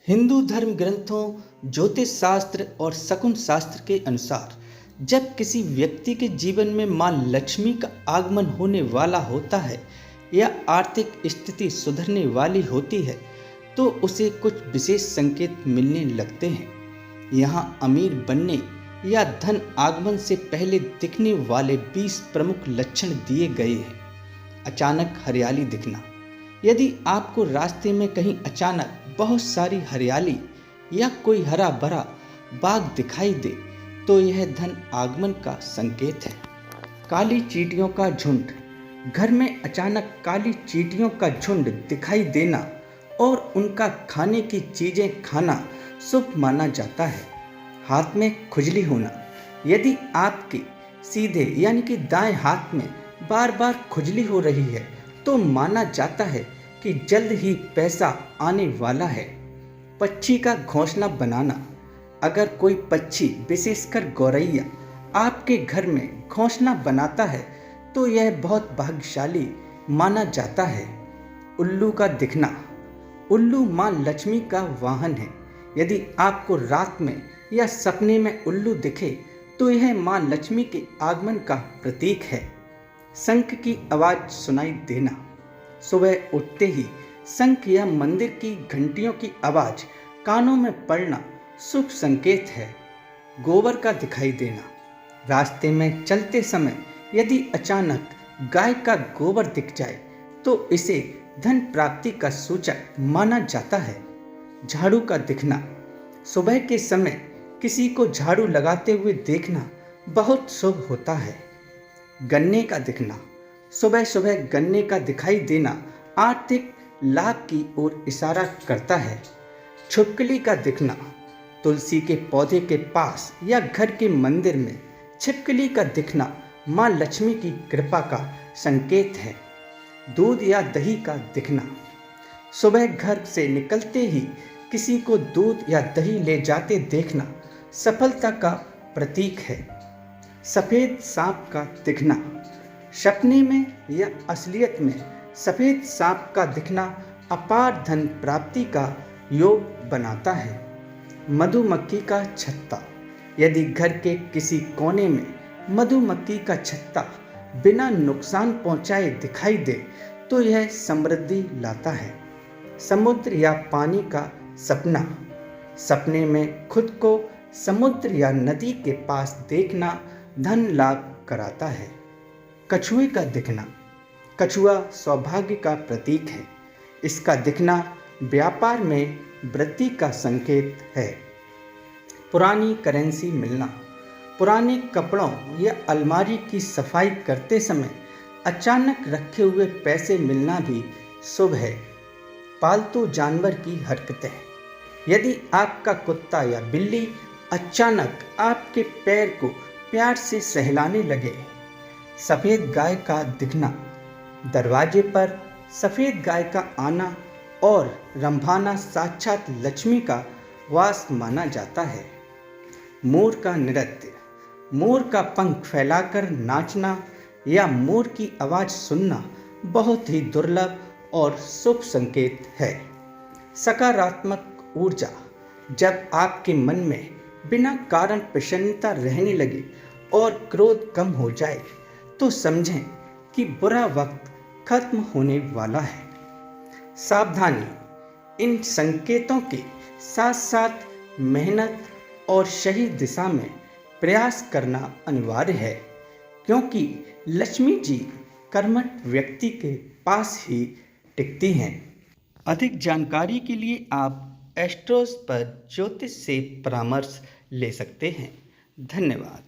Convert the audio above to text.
हिंदू धर्म ग्रंथों, ज्योतिष शास्त्र और शकुन शास्त्र के अनुसार जब किसी व्यक्ति के जीवन में मां लक्ष्मी का आगमन होने वाला होता है या आर्थिक स्थिति सुधरने वाली होती है तो उसे कुछ विशेष संकेत मिलने लगते हैं। यहाँ अमीर बनने या धन आगमन से पहले दिखने वाले 20 प्रमुख लक्षण दिए गए हैं। अचानक हरियाली दिखना। यदि आपको रास्ते में कहीं अचानक बहुत सारी हरियाली या कोई हरा भरा बाग दिखाई दे तो यह धन आगमन का संकेत है। काली चींटियों का झुंड। घर में अचानक काली चींटियों का झुंड दिखाई देना और उनका खाने की चीजें खाना शुभ माना जाता है। हाथ में खुजली होना। यदि आपके सीधे यानी कि दाएं हाथ में बार बार खुजली हो रही है तो माना जाता है कि जल्द ही पैसा आने वाला है। पक्षी का घोंसला बनाना। अगर कोई पक्षी विशेषकर गौरैया आपके घर में घोंसला बनाता है तो यह बहुत भाग्यशाली माना जाता है। उल्लू का दिखना। उल्लू मां लक्ष्मी का वाहन है। यदि आपको रात में या सपने में उल्लू दिखे तो यह मां लक्ष्मी के आगमन का प्रतीक है। शंख की आवाज़ सुनाई देना। सुबह उठते ही शंख या मंदिर की घंटियों की आवाज़ कानों में पड़ना शुभ संकेत है। गोबर का दिखाई देना। रास्ते में चलते समय यदि अचानक गाय का गोबर दिख जाए तो इसे धन प्राप्ति का सूचक माना जाता है। झाड़ू का दिखना। सुबह के समय किसी को झाड़ू लगाते हुए देखना बहुत शुभ होता है। गन्ने का दिखना। सुबह सुबह गन्ने का दिखाई देना आर्थिक लाभ की ओर इशारा करता है। छिपकली का दिखना। तुलसी के पौधे के पास या घर के मंदिर में छिपकली का दिखना मां लक्ष्मी की कृपा का संकेत है। दूध या दही का दिखना। सुबह घर से निकलते ही किसी को दूध या दही ले जाते देखना सफलता का प्रतीक है। सफ़ेद सांप का दिखना। सपने में या असलियत में सफ़ेद सांप का दिखना अपार धन प्राप्ति का योग बनाता है। मधुमक्खी का छत्ता। यदि घर के किसी कोने में मधुमक्खी का छत्ता बिना नुकसान पहुंचाए दिखाई दे तो यह समृद्धि लाता है। समुद्र या पानी का सपना। सपने में खुद को समुद्र या नदी के पास देखना धन लाभ कराता है। कछुए का दिखना। कछुआ सौभाग्य का प्रतीक है। इसका दिखना व्यापार में वृद्धि का संकेत है। पुरानी करेंसी मिलना। पुराने कपड़ों या अलमारी की सफाई करते समय अचानक रखे हुए पैसे मिलना भी शुभ है। पालतू जानवर की हरकतें। यदि आपका कुत्ता या बिल्ली अचानक आपके पैर को प्यार से सहलाने लगे। सफ़ेद गाय का दिखना। दरवाजे पर सफ़ेद गाय का आना और रंभाना साक्षात लक्ष्मी का वास माना जाता है। मोर का नृत्य। मोर का पंख फैलाकर नाचना या मोर की आवाज़ सुनना बहुत ही दुर्लभ और शुभ संकेत है। सकारात्मक ऊर्जा। जब आपके मन में बिना कारण प्रसन्नता रहने लगे और क्रोध कम हो जाए तो समझें कि बुरा वक्त खत्म होने वाला है। सावधानी। इन संकेतों के साथ साथ मेहनत और सही दिशा में प्रयास करना अनिवार्य है क्योंकि लक्ष्मी जी कर्मठ व्यक्ति के पास ही टिकती हैं। अधिक जानकारी के लिए आप एस्ट्रोस पर ज्योतिष से परामर्श ले सकते हैं। धन्यवाद।